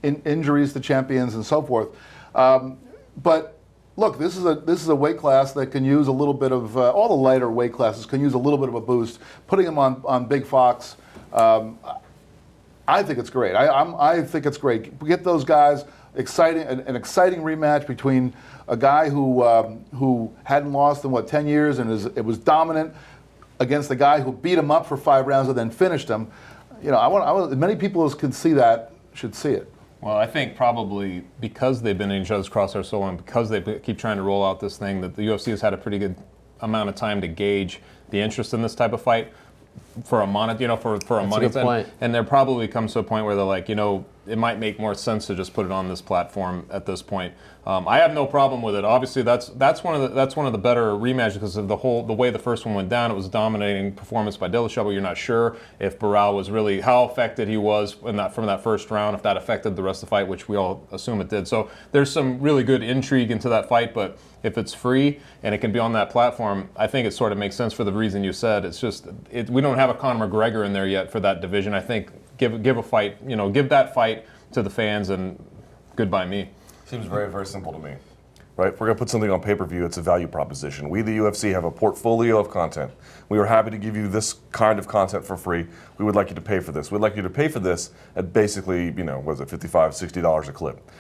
injuries to champions and so forth. But look, this is a weight class that can use a little bit of all the lighter weight classes can use a little bit of a boost. Putting them on Big Fox. I think it's great. I think it's great. We get those guys an exciting rematch between a guy who hadn't lost in 10 years and it was dominant against the guy who beat him up for 5 rounds and then finished him. I want as many people as can see that should see it. Well, I think probably because they've been in each other's crosshairs so long, because they keep trying to roll out this thing, that the UFC has had a pretty good amount of time to gauge the interest in this type of fight. For a money, for a money thing, and there probably comes to a point where they're like, it might make more sense to just put it on this platform at this point. I have no problem with it. Obviously, that's one of the better rematches because of the way the first one went down. It was a dominating performance by Dillashaw, but you're not sure if Barão was really how affected he was from that first round, if that affected the rest of the fight, which we all assume it did. So there's some really good intrigue into that fight, but if it's free and it can be on that platform, I think it sort of makes sense for the reason you said. It's just we don't have a Conor McGregor in there yet for that division. I think give a fight, give that fight to the fans, and goodbye me. Seems very, very simple to me. Right? If we're going to put something on pay-per-view, it's a value proposition. We, the UFC, have a portfolio of content. We are happy to give you this kind of content for free. We would like you to pay for this. We'd like you to pay for this at basically, what is it, $55, $60 a clip.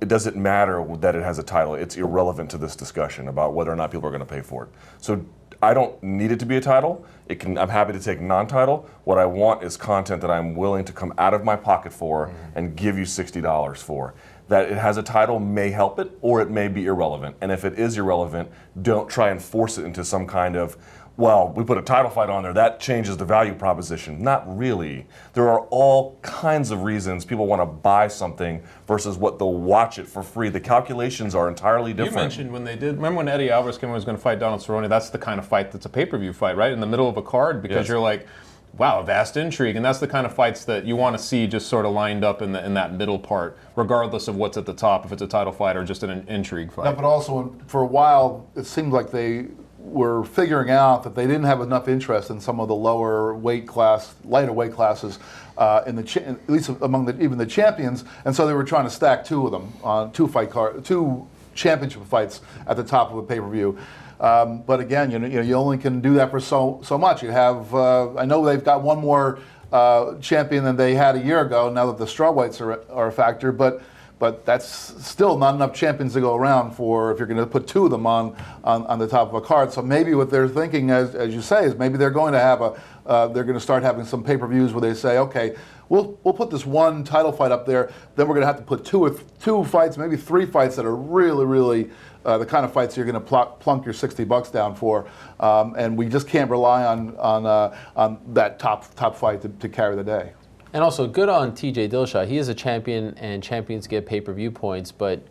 It doesn't matter that it has a title. It's irrelevant to this discussion about whether or not people are going to pay for it. So I don't need it to be a title. I'm happy to take non-title. What I want is content that I'm willing to come out of my pocket for and give you $60 for. That it has a title may help it, or it may be irrelevant. And if it is irrelevant, don't try and force it into some kind of well, we put a title fight on there, that changes the value proposition. Not really. There are all kinds of reasons people want to buy something versus what they'll watch it for free. The calculations are entirely different. You mentioned when they did, remember when Eddie Alvarez came and was going to fight Donald Cerrone? That's the kind of fight that's a pay-per-view fight, right? In the middle of a card, because you're like, wow, vast intrigue. And that's the kind of fights that you want to see just sort of lined up in that middle part, regardless of what's at the top, if it's a title fight or just an intrigue fight. No, but also, for a while, it seemed like they were figuring out that they didn't have enough interest in some of the lighter weight classes, at least among even the champions, and so they were trying to stack two of them on two championship fights at the top of a pay-per-view. But again, you only can do that for so much. You have, I know they've got one more champion than they had a year ago now that the strawweights are a factor, but that's still not enough champions to go around for if you're going to put two of them on the top of a card. So maybe what they're thinking, as you say, is maybe they're going to have they're going to start having some pay-per-views where they say, okay, we'll put this one title fight up there, then we're going to have to put two fights, maybe three fights that are really, really the kind of fights you're going to plunk your $60 down for, and we just can't rely on that top fight to carry the day. And also, good on TJ Dillashaw. He is a champion, and champions get pay-per-view points, but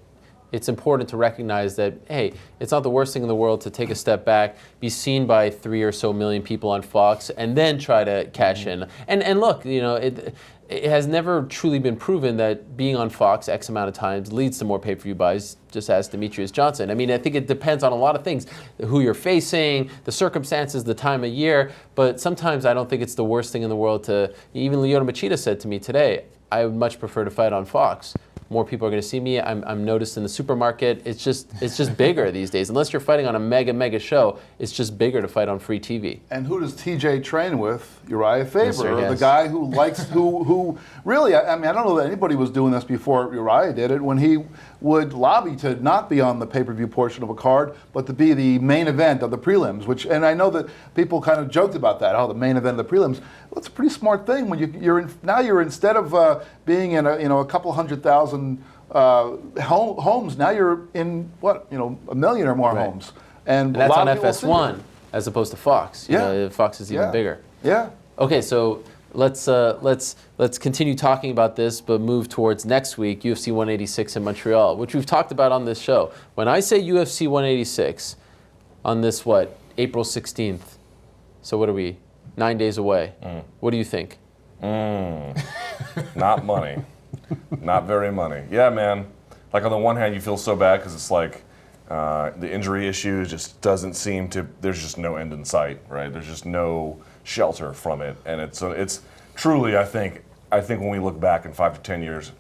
it's important to recognize that, hey, it's not the worst thing in the world to take a step back, be seen by 3 or so million people on Fox, and then try to cash in. And look, it has never truly been proven that being on Fox X amount of times leads to more pay-per-view buys, just as Demetrius Johnson. I mean, I think it depends on a lot of things, who you're facing, the circumstances, the time of year, but sometimes I don't think it's the worst thing in the world to, even Lyoto Machida said to me today, I would much prefer to fight on Fox. More people are going to see me. I'm noticed in the supermarket. It's just bigger these days. Unless you're fighting on a mega show, it's just bigger to fight on free TV. And who does TJ train with? Uriah Faber, Yes, sir, yes. The guy who likes who really. I mean, I don't know that anybody was doing this before Uriah did it. When he would lobby to not be on the pay-per-view portion of a card, but to be the main event of the prelims. And I know that people kind of joked about that. Oh, the main event of the prelims. Well, it's a pretty smart thing when you're instead of being in a couple 100,000 homes. Now you're in a million or more homes, and that's on of people FS1 as opposed to Fox. Fox is even bigger. Yeah. Okay, so let's continue talking about this, but move towards next week, UFC 186 in Montreal, which we've talked about on this show. When I say UFC 186 on this April 16th, so what are we? 9 days away. What do you think? Not money. Not very money. Yeah, man. Like, on the one hand, you feel so bad because it's like the injury issue just doesn't seem to, there's just no end in sight, right? There's just no shelter from it. And it's truly, I think when we look back in 5 to 10 years,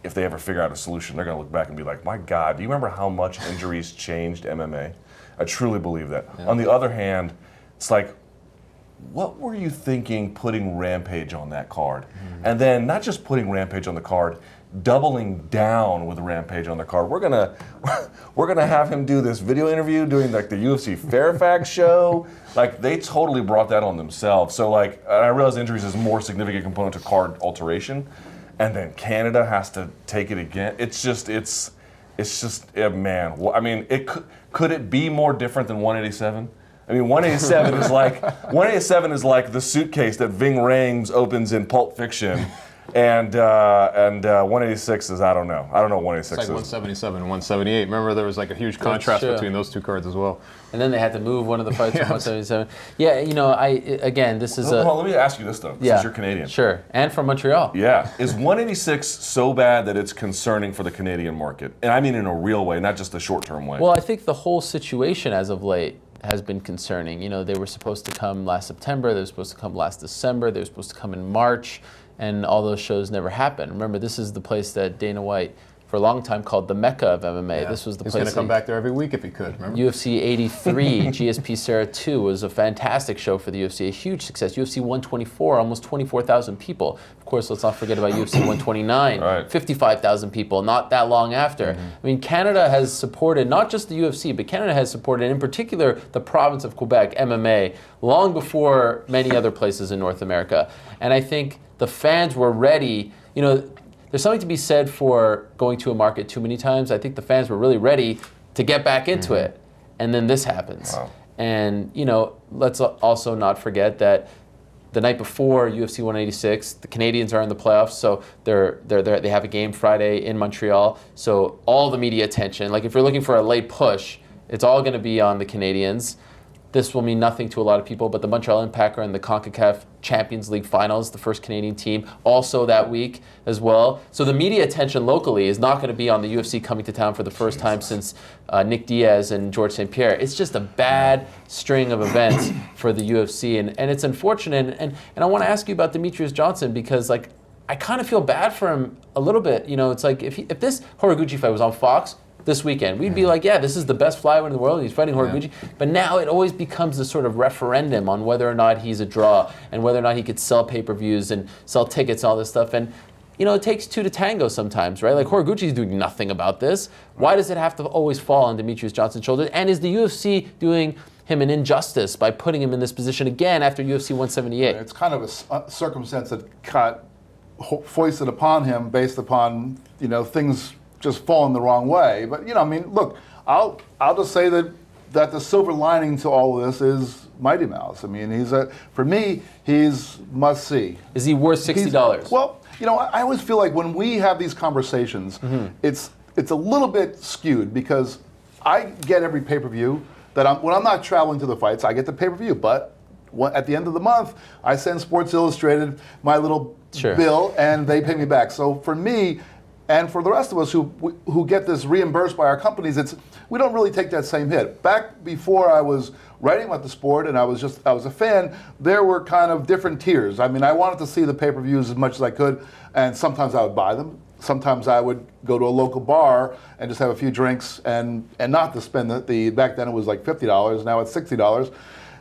if they ever figure out a solution, they're going to look back and be like, my God, do you remember how much injuries changed MMA? I truly believe that. Yeah. On the other hand, it's like, what were you thinking putting Rampage on that card? And then not just putting Rampage on the card, doubling down with Rampage on the card. We're gonna have him do this video interview doing like the UFC Fairfax show. Like, they totally brought that on themselves. So like, I realize injuries is a more significant component to card alteration, and then Canada has to take it again. It's just man. I mean, could it be more different than 187? I mean, 187 is like the suitcase that Ving Rhames opens in Pulp Fiction, and 186 is I don't know 186 it's like 177 and 178. Remember, there was like a huge contrast between those two cards as well. And then they had to move one of the fights to 177. Yeah, this is Hold on, let me ask you this though, since you're Canadian. Sure, and from Montreal. Yeah, is 186 so bad that it's concerning for the Canadian market? And I mean in a real way, not just a short-term way. Well, I think the whole situation as of late has been concerning. They were supposed to come last September, they were supposed to come last December, they were supposed to come in March, and all those shows never happened. Remember, this is the place that Dana White, for a long time, called the Mecca of MMA. Yeah. This was the place. He's going to come back there every week if he could, remember? UFC 83, GSP Sarah 2 was a fantastic show for the UFC, a huge success. UFC 124, almost 24,000 people. Of course, let's not forget about UFC 129, right. 55,000 people, not that long after. I mean, Canada has supported, not just the UFC, but Canada has supported, in particular, the province of Quebec, MMA, long before many other places in North America. And I think the fans were ready. There's something to be said for going to a market too many times. I think the fans were really ready to get back into it. And then this happens. Wow. And, you know, let's also not forget that the night before UFC 186, the Canadians are in the playoffs, so they have a game Friday in Montreal. So all the media attention, like if you're looking for a late push, it's all going to be on the Canadians. This will mean nothing to a lot of people, but the Montreal Impact are in the CONCACAF Champions League finals, the first Canadian team, also that week as well. So the media attention locally is not going to be on the UFC coming to town for the first time since Nick Diaz and George St. Pierre. It's just a bad string of events for the UFC, and it's unfortunate. And I want to ask you about Demetrius Johnson because, like, I kind of feel bad for him a little bit. You know, it's like if this Horiguchi fight was on Fox this weekend, we'd be like, yeah, this is the best flyweight in the world. He's fighting Horiguchi. But now it always becomes this sort of referendum on whether or not he's a draw and whether or not he could sell pay-per-views and sell tickets and all this stuff. And, you know, it takes two to tango sometimes, right? Like, Horiguchi's doing nothing about this. Why does it have to always fall on Demetrius Johnson's shoulders? And is the UFC doing him an injustice by putting him in this position again after UFC 178? It's kind of a circumstance that got foisted upon him based upon, you know, things just falling the wrong way. But, you know, I mean, look, I'll just say that the silver lining to all of this is Mighty Mouse. I mean, for me, he's must see. Is he worth $60? Well, you know, I always feel like when we have these conversations, it's a little bit skewed because I get every pay-per-view that when I'm not traveling to the fights, I get the pay-per-view. But at the end of the month, I send Sports Illustrated my little bill, and they pay me back. So for me, and for the rest of us who get this reimbursed by our companies, we don't really take that same hit. Back before I was writing about the sport and I was a fan, there were kind of different tiers. I mean, I wanted to see the pay-per-views as much as I could, and sometimes I would buy them. Sometimes I would go to a local bar and just have a few drinks and not to spend back then it was like $50, now it's $60.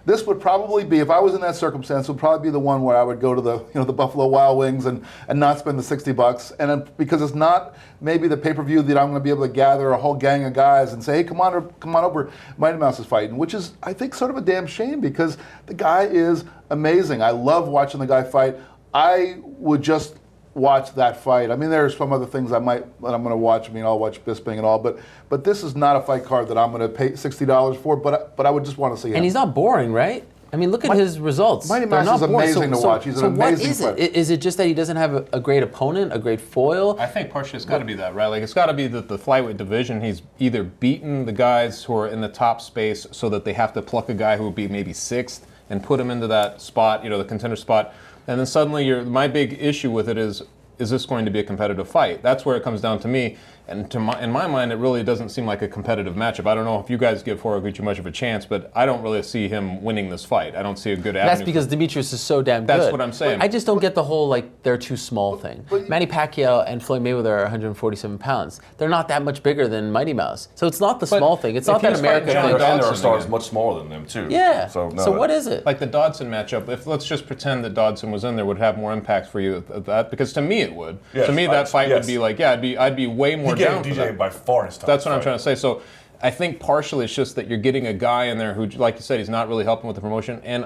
This would probably be, if I was in that circumstance, would probably be the one where I would go to the Buffalo Wild Wings and not spend the $60, and then, because it's not maybe the pay-per-view that I'm going to be able to gather a whole gang of guys and say, hey, come on over, Mighty Mouse is fighting, which is, I think, sort of a damn shame because the guy is amazing. I love watching the guy fight. I would just watch that fight. I mean, there's some other things I'm going to watch. I mean, I'll watch Bisping and all, but this is not a fight card that I'm going to pay $60 for. But I would just want to see him. And he's not boring, right? I mean, look at his results. Mighty Mouse is amazing to watch. He's an amazing fighter. What is it? Is it just that he doesn't have a great opponent, a great foil? I think partially it's got to be that, right? Like, it's got to be that the flyweight division, he's either beaten the guys who are in the top space so that they have to pluck a guy who would be maybe sixth and put him into that spot, you know, the contender spot. And then suddenly my big issue with it is this going to be a competitive fight? That's where it comes down to me. And in my mind, it really doesn't seem like a competitive matchup. I don't know if you guys give Horiguchi much of a chance, but I don't really see him winning this fight. I don't see a good avenue. That's because Demetrius is so damn good. That's what I'm saying. I just don't get the whole, like, they're too small thing. Manny Pacquiao and Floyd Mayweather are 147 pounds. They're not that much bigger than Mighty Mouse. So it's not the small thing. It's not that America thing. And there are stars much smaller than them, too. Yeah. So what is it? Like the Dodson matchup, let's just pretend that Dodson was in there, would have more impact for you at that, because to me it would. Yes, to me that fight would be like, I'd be way more down for that. By far his top. That's what I'm trying to say. So I think partially it's just that you're getting a guy in there who, like you said, he's not really helping with the promotion, and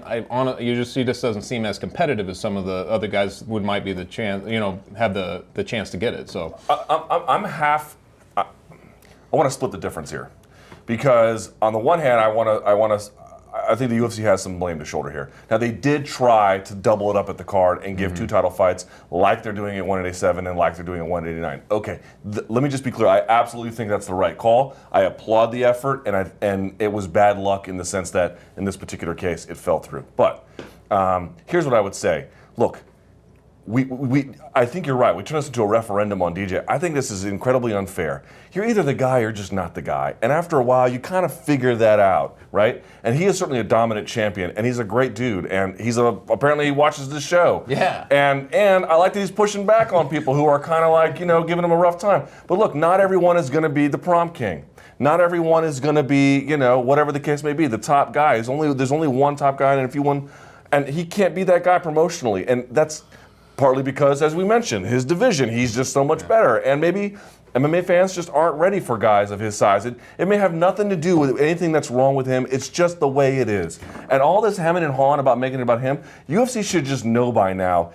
he just doesn't seem as competitive as some of the other guys might be the chance, have the chance to get it. So I'm half. I want to split the difference here, because on the one hand, I think the UFC has some blame to shoulder here. Now, they did try to double it up at the card and give two title fights like they're doing at 187 and like they're doing at 189. Okay, let me just be clear. I absolutely think that's the right call. I applaud the effort, and it was bad luck in the sense that in this particular case, it fell through. But here's what I would say. Look, I think you're right. We turned this into a referendum on DJ. I think this is incredibly unfair. You're either the guy or just not the guy. And after a while, you kind of figure that out, right? And he is certainly a dominant champion, and he's a great dude. And apparently he watches this show. Yeah. And I like that he's pushing back on people who are kind of like, giving him a rough time. But look, not everyone is going to be the prom king. Not everyone is going to be, whatever the case may be, the top guy. There's only one top guy, and he can't be that guy promotionally. And that's partly because, as we mentioned, his division, he's just so much better. And maybe MMA fans just aren't ready for guys of his size. It may have nothing to do with anything that's wrong with him. It's just the way it is. And all this hemming and hawing about making it about him, UFC should just know by now.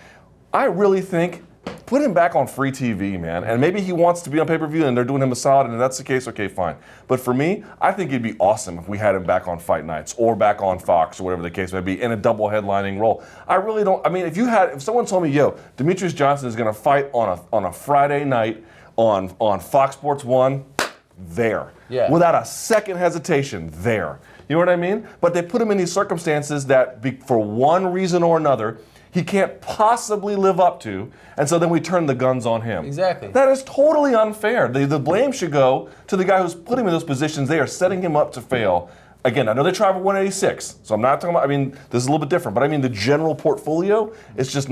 I really think put him back on free TV, man. And maybe he wants to be on pay-per-view and they're doing him a solid, and if that's the case, okay, fine. But for me, I think it'd be awesome if we had him back on Fight Nights or back on Fox or whatever the case may be in a double headlining role. I really don't, I mean, if someone told me, yo, Demetrius Johnson is gonna fight on a Friday night on Fox Sports 1, there. Yeah. Without a second hesitation, there. You know what I mean? But they put him in these circumstances that, for one reason or another, he can't possibly live up to, and so then we turn the guns on him. Exactly. That is totally unfair. The blame should go to the guy who's put him in those positions. They are setting him up to fail. Again, I know they tried for 186, so I'm not talking about, I mean, this is a little bit different, but I mean the general portfolio, it's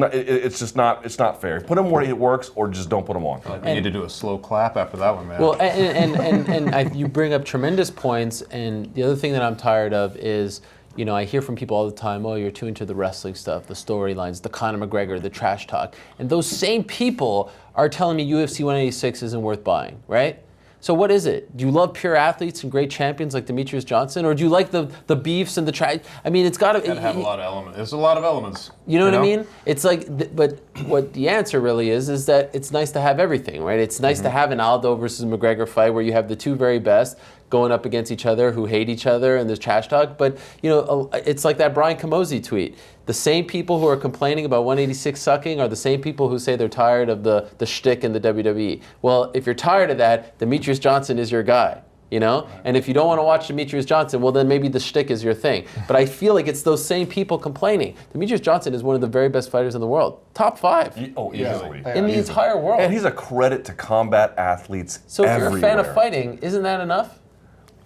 not fair. Put him where it works or just don't put him on. We need to do a slow clap after that one, man. Well, you bring up tremendous points, and the other thing that I'm tired of is, you know, I hear from people all the time, oh, you're too into the wrestling stuff, the storylines, the Conor McGregor, the trash talk. And those same people are telling me UFC 186 isn't worth buying, right? So what is it? Do you love pure athletes and great champions like Demetrius Johnson? Or do you like the beefs and the trash? I mean, it's got to have a lot of elements. There's a lot of elements. You know what I mean? It's like, but what the answer really is that it's nice to have everything, right? It's nice to have an Aldo versus McGregor fight where you have the two very best going up against each other who hate each other and there's trash talk. But, you know, it's like that Brian Camozzi tweet. The same people who are complaining about 186 sucking are the same people who say they're tired of the shtick in the WWE. Well, if you're tired of that, Demetrius Johnson is your guy. You know, and if you don't want to watch Demetrius Johnson, well, then maybe the shtick is your thing. But I feel like it's those same people complaining. Demetrius Johnson is one of the very best fighters in the world, top 5. Oh, easily. In the entire world. And he's a credit to combat athletes. So if everywhere. you're a fan of fighting, isn't that enough?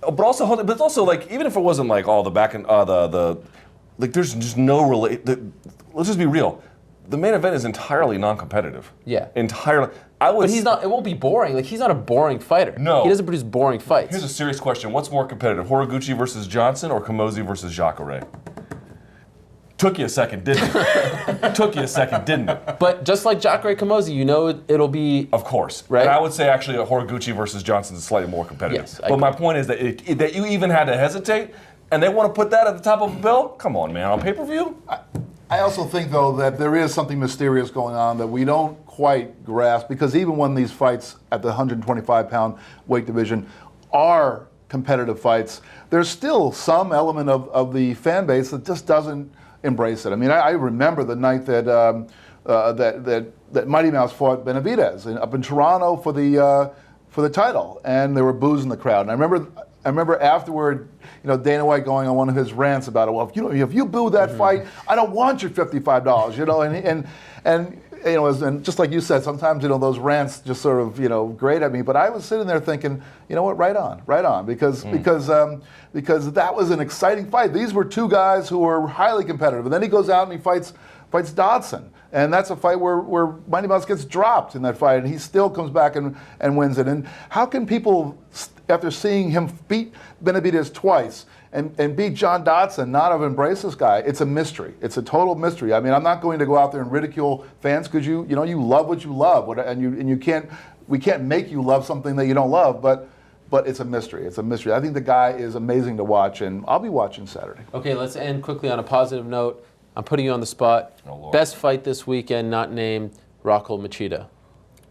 But also, like, even if it wasn't like all the back and like, there's just no let's just be real. The main event is entirely non-competitive. Yeah. Entirely. But he's not. It won't be boring. Like, he's not a boring fighter. No. He doesn't produce boring fights. Here's a serious question: what's more competitive, Horiguchi versus Johnson or Camozzi versus Jacare? Took you a second, didn't it? Took you a second, didn't it? But just like Jacare Camozzi, you know it'll be. Of course. Right. And I would say actually a Horiguchi versus Johnson is slightly more competitive. Yes, but my point is that that you even had to hesitate, and they want to put that at the top of a bill. Come on, man, on pay-per-view. I also think, though, that there is something mysterious going on that we don't quite grasp, because even when these fights at the 125-pound weight division are competitive fights, there's still some element of the fan base that just doesn't embrace it. I mean, I remember the night that that Mighty Mouse fought Benavidez up in Toronto for the title, and there were boos in the crowd. And I remember afterward, you know, Dana White going on one of his rants about it. Well, if you boo that fight, I don't want your $55. You know, and you know, and just like you said, sometimes, you know, those rants just sort of, you know, grate at me. But I was sitting there thinking, you know what, right on, because that was an exciting fight. These were two guys who were highly competitive, and then he goes out and he fights Dodson. And that's a fight where Mighty Mouse gets dropped in that fight, and he still comes back and wins it. And how can people, after seeing him beat Benavidez twice and beat John Dodson, not have embraced this guy? It's a mystery. It's a total mystery. I mean, I'm not going to go out there and ridicule fans, because you love what you love, we can't make you love something that you don't love, but it's a mystery. It's a mystery. I think the guy is amazing to watch, and I'll be watching Saturday. Okay, let's end quickly on a positive note. I'm putting you on the spot. Oh, Lord. Best fight this weekend, not named Rockhold Machida.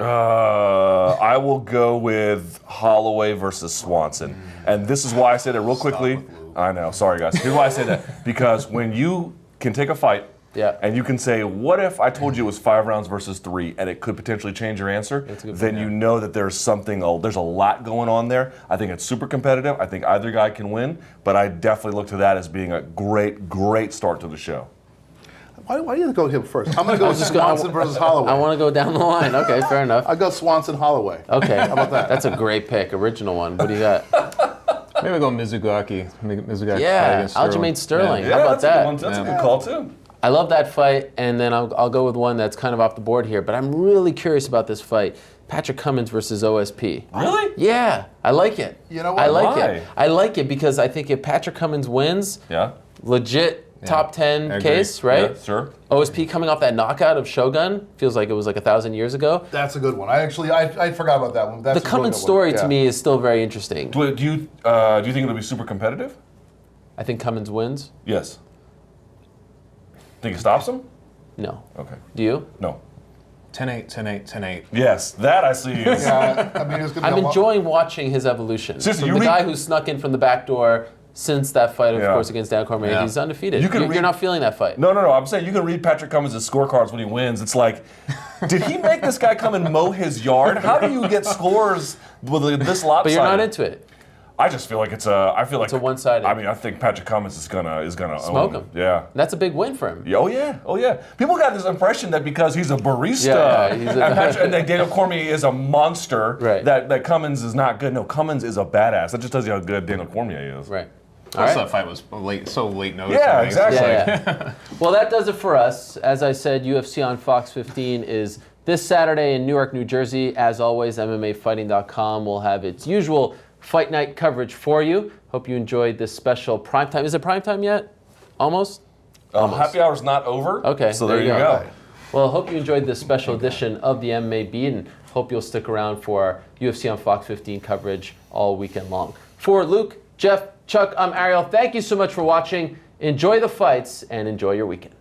I will go with Holloway versus Swanson. And this is why I say that real quickly. I know, sorry guys. Here's why I say that. Because when you can take a fight, and you can say, what if I told you it was 5 rounds versus 3, and it could potentially change your answer, then you know that there's a lot going on there. I think it's super competitive. I think either guy can win, but I definitely look to that as being a great, great start to the show. Why do you go him first? I'm going to go Swanson versus Holloway. I want to go down the line. Okay, fair enough. I'll go Swanson Holloway. Okay. How about that? That's a great pick, original one. What do you got? Maybe go Mizugaki. Yeah, Aljamain Sterling. How about that? That's a good call too. I love that fight, and then I'll go with one that's kind of off the board here, but I'm really curious about this fight. Patrick Cummins versus OSP. Really? Yeah, I like it. You know what? I like Why? it. I like it because I think if Patrick Cummins wins, legit top 10 case, right? Yeah, sure. OSP coming off that knockout of Shogun, feels like it was like 1,000 years ago. That's a good one. I forgot about that one. That's the Cummins story to me is still very interesting. Do you think it'll be super competitive? I think Cummins wins. Yes. Think it stops him? No. Okay. Do you? No. 10-8, 10-8, 10-8. Yes, that I see. Yeah, I mean, it's going to I'm be a enjoying watching his evolution. Seriously, From you the read- guy who snuck in from the back door since that fight, of Yeah. course, against Dan Cormier. Yeah. He's undefeated. You can You're read- not feeling that fight. No. I'm saying you can read Patrick Cummins' scorecards when he wins. It's like, did he make this guy come and mow his yard? How do you get scores with this lopsided? But you're not into it. I just feel like it's a. I feel like It's a one-sided. I mean, I think Patrick Cummins is gonna Smoke own him. Yeah. That's a big win for him. Oh yeah. People got this impression that because he's a barista Yeah, he's and that Daniel Cormier is a monster, Right. that Cummins is not good. No, Cummins is a badass. That just tells you how good Daniel Cormier is. Right. All Also, right. that fight was so late notice. Yeah, I think. exactly. Yeah. Well, that does it for us. As I said, UFC on Fox 15 is this Saturday in Newark, New Jersey. As always, MMAfighting.com will have its usual fight night coverage for you. Hope you enjoyed this special primetime. Is it primetime yet? Almost? Happy hour's not over. Okay. So there you go. Well, hope you enjoyed this special edition of the MMA Beat, and hope you'll stick around for our UFC on Fox 15 coverage all weekend long. For Luke, Jeff, Chuck, I'm Ariel. Thank you so much for watching. Enjoy the fights and enjoy your weekend.